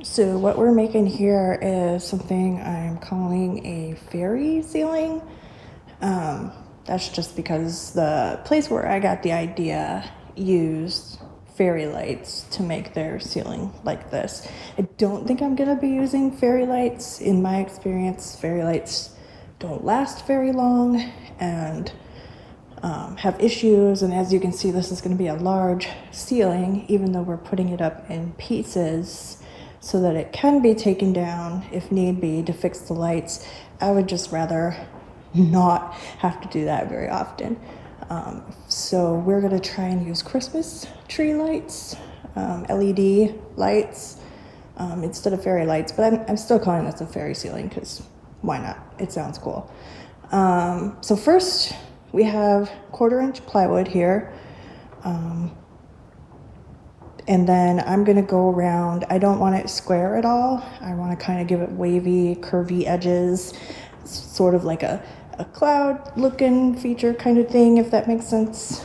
So what we're making here is something I'm calling a fairy ceiling. That's just because the place where I got the idea used fairy lights to make their ceiling like this. I don't think I'm gonna be using fairy lights. In my experience, fairy lights don't last very long and have issues. And as you can see, this is going to be a large ceiling, even though we're putting it up in pieces so that it can be taken down if need be to fix the lights. I would just rather not have to do that very often. So we're going to try and use Christmas tree lights, LED lights, instead of fairy lights, but I'm still calling this a fairy ceiling because why not? It sounds cool. So first, we have 1/4-inch plywood here. And then I'm gonna go around, I don't want it square at all. I wanna kind of give it wavy, curvy edges, sort of like a cloud looking feature kind of thing, if that makes sense.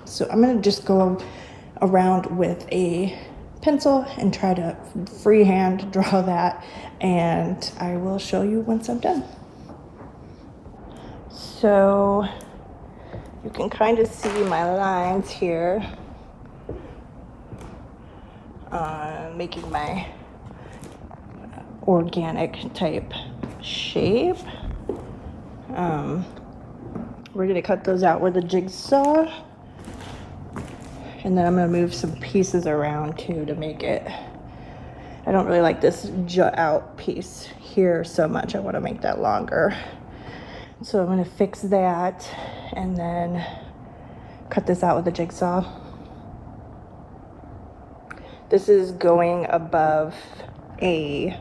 So I'm gonna just go around with a pencil and try to freehand draw that, and I will show you once I'm done. So you can kind of see my lines here, making my organic type shape. We're gonna cut those out with a jigsaw, and then I'm gonna move some pieces around too to make it. I don't really like this jut out piece here so much. I want to make that longer. So I'm going to fix that and then cut this out with a jigsaw. This is going above a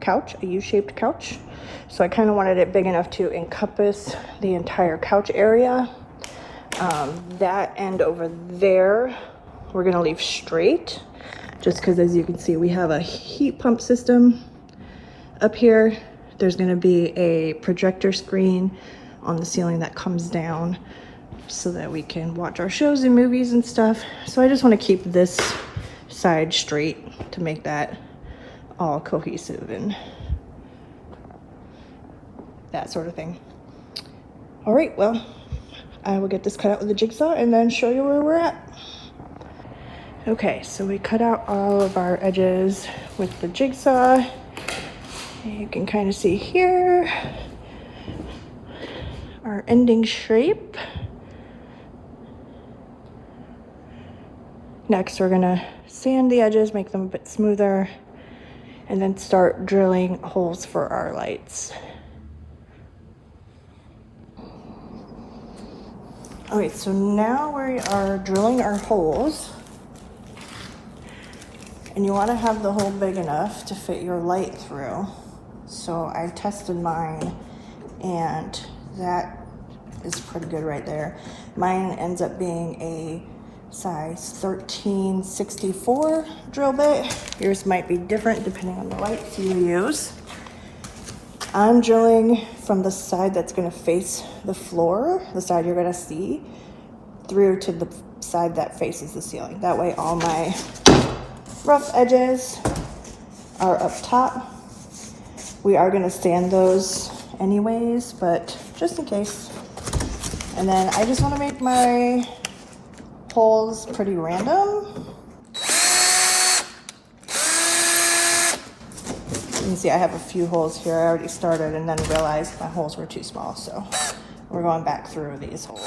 couch, a U-shaped couch. So I kind of wanted it big enough to encompass the entire couch area. That end over there, we're going to leave straight, just because as you can see, we have a heat pump system up here. There's going to be a projector screen on the ceiling that comes down so that we can watch our shows and movies and stuff. So I just want to keep this side straight to make that all cohesive and that sort of thing. All right, well, I will get this cut out with the jigsaw and then show you where we're at. Okay, so we cut out all of our edges with the jigsaw. You can kind of see here our ending shape. Next, we're gonna sand the edges, make them a bit smoother, and then start drilling holes for our lights. Okay, so now we are drilling our holes. And you want to have the hole big enough to fit your light through. So I tested mine, and that is pretty good right there. Mine ends up being a size 1364 drill bit. Yours might be different depending on the lights you use. I'm drilling from the side that's going to face the floor, the side you're going to see, through to the side that faces the ceiling. That way all my rough edges are up top. We are going to sand those anyways, but just in case. And then I just want to make my holes pretty random. You can see I have a few holes here. I already started and then realized my holes were too small, so we're going back through these holes.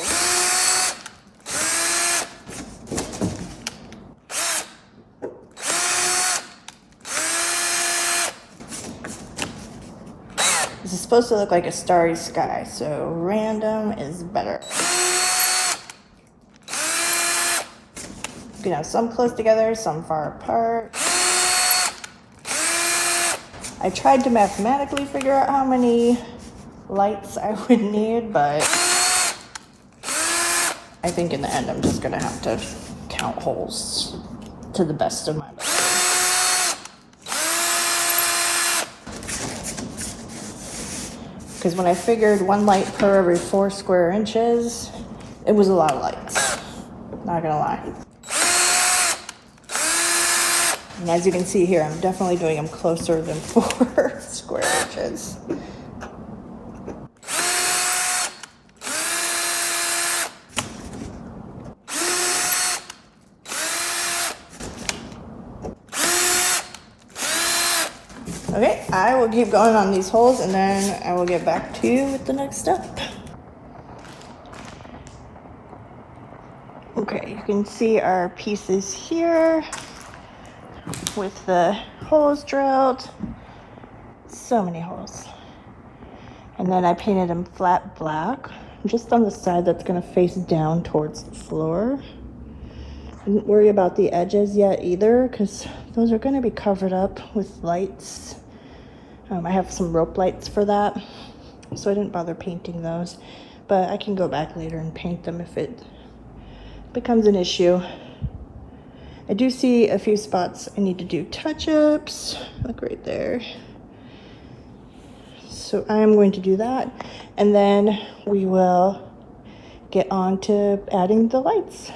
This is supposed to look like a starry sky, so random is better. You can have some close together, some far apart. I tried to mathematically figure out how many lights I would need, but I think in the end I'm just gonna have to count holes to the best of my ability. Because when I figured 1 light per every 4 square inches, it was a lot of lights. Not gonna lie. And as you can see here, I'm definitely doing them closer than 4 square inches. Okay, I will keep going on these holes and then I will get back to you with the next step. Okay, you can see our pieces here with the holes drilled. So many holes. And then I painted them flat black, just on the side that's gonna face down towards the floor. Didn't worry about the edges yet either, because those are gonna be covered up with lights. I have some rope lights for that, so I didn't bother painting those, but I can go back later and paint them if it becomes an issue. I do see a few spots I need to do touch-ups, like right there. So I am going to do that, and then we will get on to adding the lights.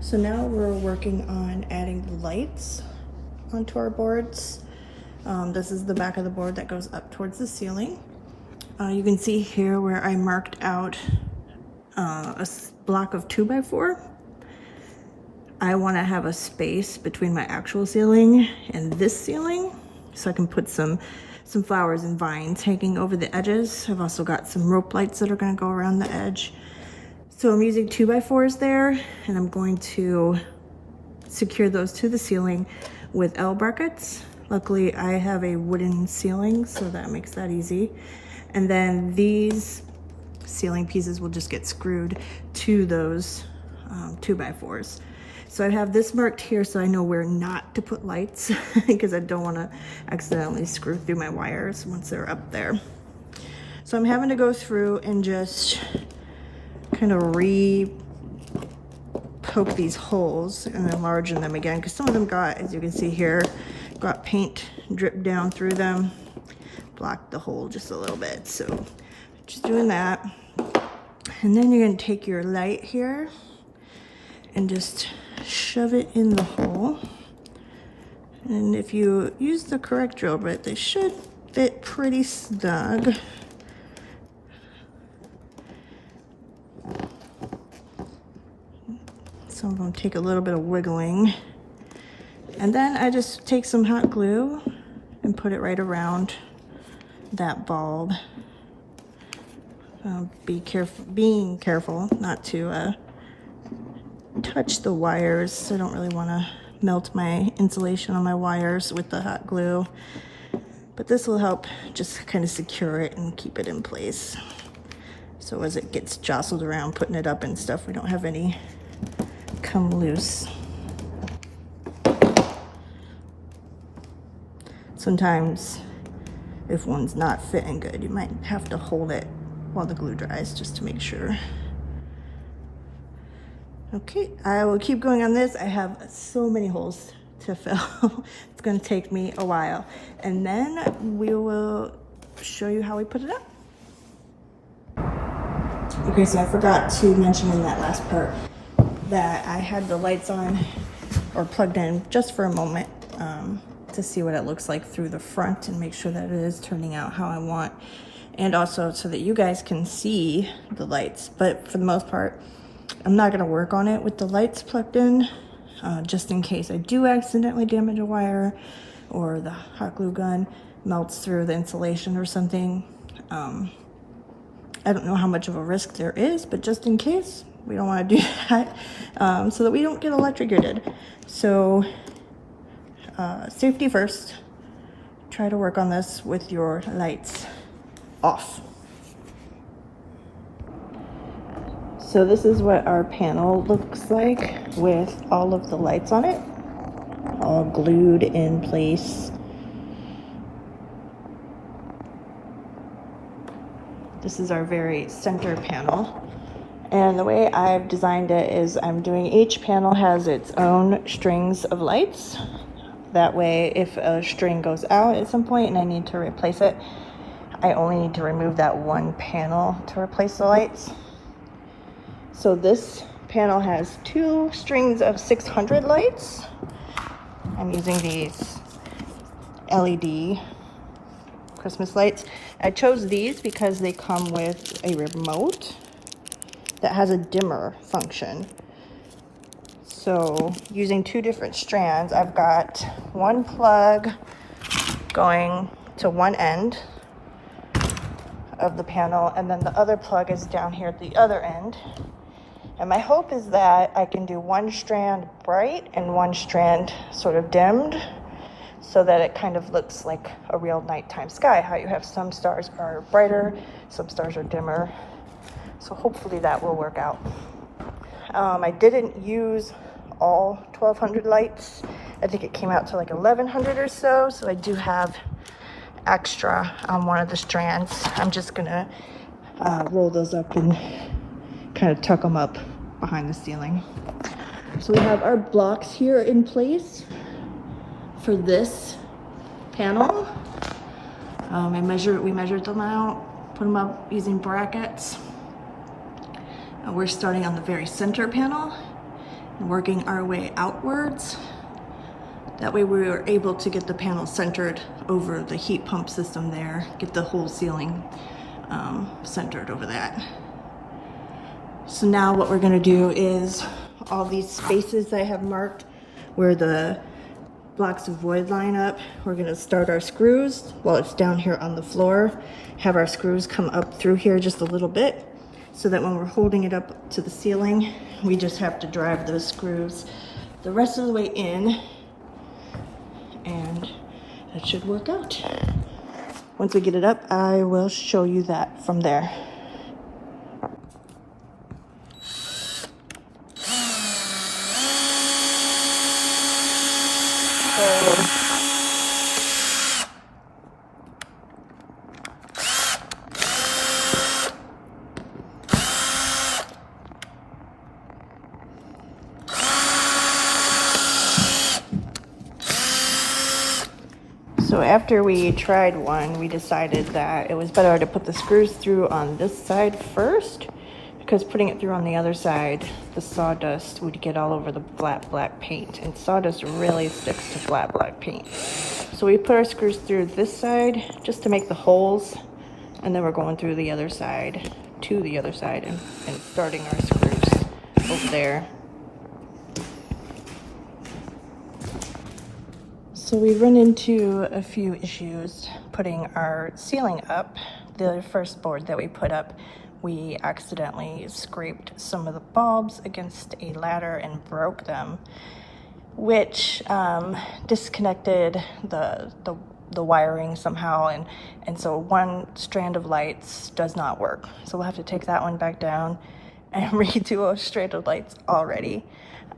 So now we're working on adding the lights onto our boards. This is the back of the board that goes up towards the ceiling. You can see here where I marked out a block of 2x4. I want to have a space between my actual ceiling and this ceiling, so I can put some flowers and vines hanging over the edges. I've also got some rope lights that are going to go around the edge. So I'm using 2x4s there, and I'm going to secure those to the ceiling with L brackets. Luckily, I have a wooden ceiling, so that makes that easy. And then these ceiling pieces will just get screwed to those 2x4s. So I have this marked here so I know where not to put lights because I don't want to accidentally screw through my wires once they're up there. So I'm having to go through and just kind of poke these holes and enlarging them again, because some of them got, as you can see here, got paint dripped down through them, blocked the hole just a little bit. So just doing that. And then you're going to take your light here and just shove it in the hole. And if you use the correct drill bit, they should fit pretty snug. Some of them take a little bit of wiggling. And then I just take some hot glue and put it right around that bulb. Being careful not to touch the wires. I don't really want to melt my insulation on my wires with the hot glue. But this will help just kind of secure it and keep it in place. So as it gets jostled around, putting it up and stuff, we don't have any come loose. Sometimes if one's not fitting good, you might have to hold it while the glue dries just to make sure. Okay, I will keep going on this. I have so many holes to fill. It's going to take me a while, and then we will show you how we put it up. Okay, so I forgot to mention in that last part that I had the lights on or plugged in just for a moment to see what it looks like through the front and make sure that it is turning out how I want, and also so that you guys can see the lights. But for the most part, I'm not going to work on it with the lights plugged in, just in case I do accidentally damage a wire or the hot glue gun melts through the insulation or something. I don't know how much of a risk there is, but just in case, we don't want to do that, so that we don't get electrocuted. So safety first. Try to work on this with your lights off. So this is what our panel looks like with all of the lights on it, all glued in place. This is our very center panel. And the way I've designed it is I'm doing each panel has its own strings of lights. That way, if a string goes out at some point and I need to replace it, I only need to remove that one panel to replace the lights. So this panel has 2 strings of 600 lights. I'm using these LED Christmas lights. I chose these because they come with a remote that has a dimmer function. So using 2 different strands, I've got one plug going to one end of the panel, and then the other plug is down here at the other end. And my hope is that I can do one strand bright and one strand sort of dimmed, so that it kind of looks like a real nighttime sky, how you have some stars are brighter, some stars are dimmer. So hopefully that will work out. I didn't use all 1200 lights. I think it came out to like 1100 or so. So I do have extra on one of the strands. I'm just gonna roll those up and kind of tuck them up behind the ceiling. So we have our blocks here in place for this panel. We measured them out, put them up using brackets. We're starting on the very center panel and working our way outwards. That way we were able to get the panel centered over the heat pump system there, get the whole ceiling centered over that. So now what we're gonna do is all these spaces I have marked where the blocks of wood line up, we're gonna start our screws while it's down here on the floor, have our screws come up through here just a little bit, so that when we're holding it up to the ceiling, we just have to drive those screws the rest of the way in, and that should work out. Once we get it up, I will show you that from there. So after we tried one, we decided that it was better to put the screws through on this side first, because putting it through on the other side, the sawdust would get all over the flat black paint, and sawdust really sticks to flat black paint. So we put our screws through this side just to make the holes, and then we're going through the other side to the other side and starting our screws over there. So we run into a few issues putting our ceiling up. The first board that we put up, we accidentally scraped some of the bulbs against a ladder and broke them, which disconnected the wiring somehow, and so one strand of lights does not work. So we'll have to take that one back down and redo a strand of lights already.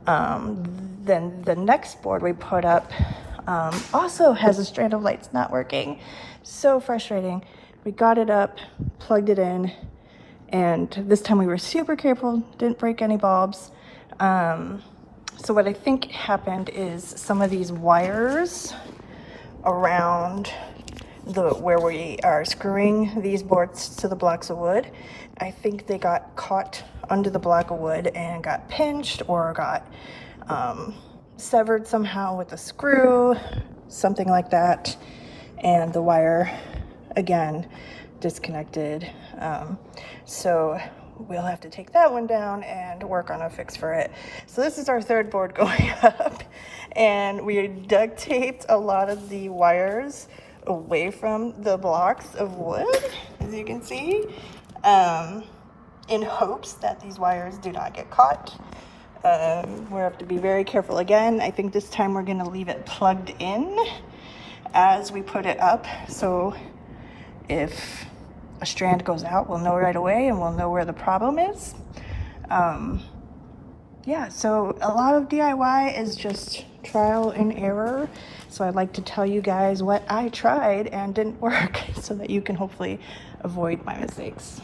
Then the next board we put up also has a strand of lights not working. So frustrating. We got it up, plugged it in, and this time we were super careful, didn't break any bulbs. So what I think happened is some of these wires around where we are screwing these boards to the blocks of wood, I think they got caught under the block of wood and got pinched or got severed somehow with a screw, something like that, and the wire again disconnected. So we'll have to take that one down and work on a fix for it. So this is our third board going up, and we duct taped a lot of the wires away from the blocks of wood, as you can see, in hopes that these wires do not get caught. We have to be very careful again. I think this time we're going to leave it plugged in as we put it up, so if a strand goes out, we'll know right away and we'll know where the problem is. Yeah, so a lot of DIY is just trial and error. So I'd like to tell you guys what I tried and didn't work so that you can hopefully avoid my mistakes.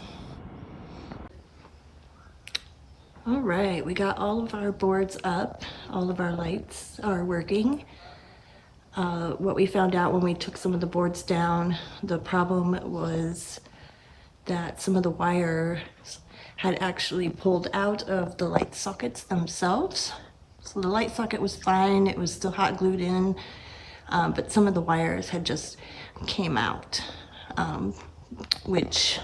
All right, we got all of our boards up. All of our lights are working. What we found out when we took some of the boards down, the problem was that some of the wires had actually pulled out of the light sockets themselves. So the light socket was fine, it was still hot glued in, but some of the wires had just came out, which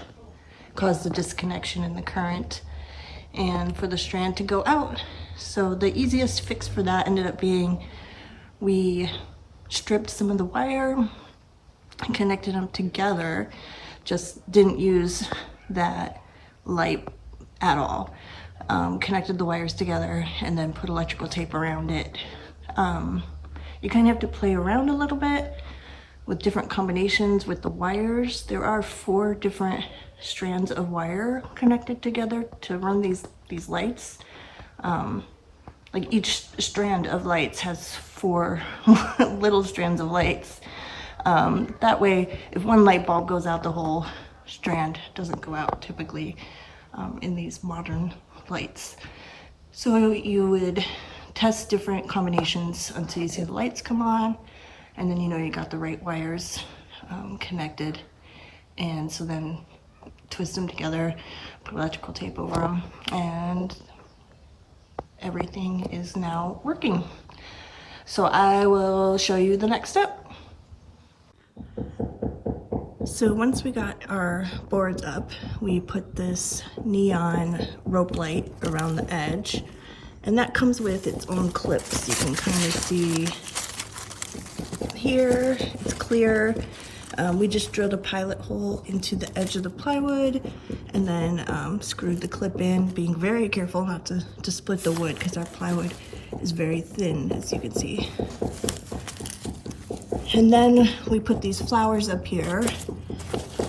caused the disconnection in the current and for the strand to go out. So the easiest fix for that ended up being we stripped some of the wire and connected them together, just didn't use that light at all. Connected the wires together and then put electrical tape around it. You kind of have to play around a little bit with different combinations with the wires. There are 4 different strands of wire connected together to run these lights. Like each strand of lights has 4 little strands of lights. That way, if one light bulb goes out, the whole strand doesn't go out typically in these modern lights. So you would test different combinations until you see the lights come on, and then you know you got the right wires connected. And so then twist them together, put electrical tape over them, and everything is now working. So I will show you the next step. So once we got our boards up, we put this neon rope light around the edge, and that comes with its own clips. You can kind of see here, it's clear. We just drilled a pilot hole into the edge of the plywood and then screwed the clip in, being very careful not to split the wood because our plywood is very thin, as you can see. And then we put these flowers up here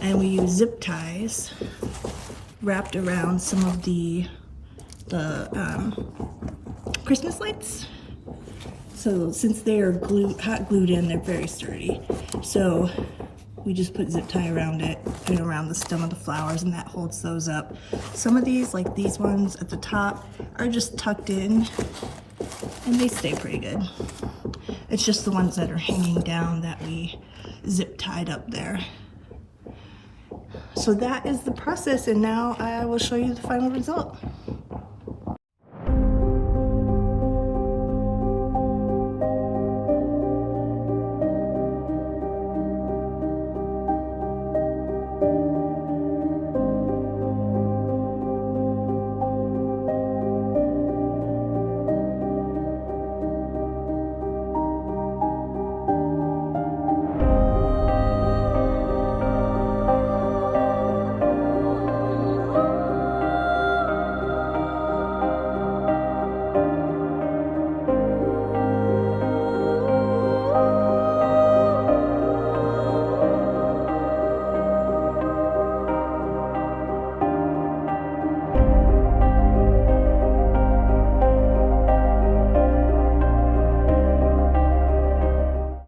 and we use zip ties wrapped around some of the Christmas lights. So since they are hot glued in, they're very sturdy. So we just put zip tie around it and around the stem of the flowers, and that holds those up. Some of these, like these ones at the top, are just tucked in and they stay pretty good. It's just the ones that are hanging down that we zip tied up there. So that is the process, and now I will show you the final result.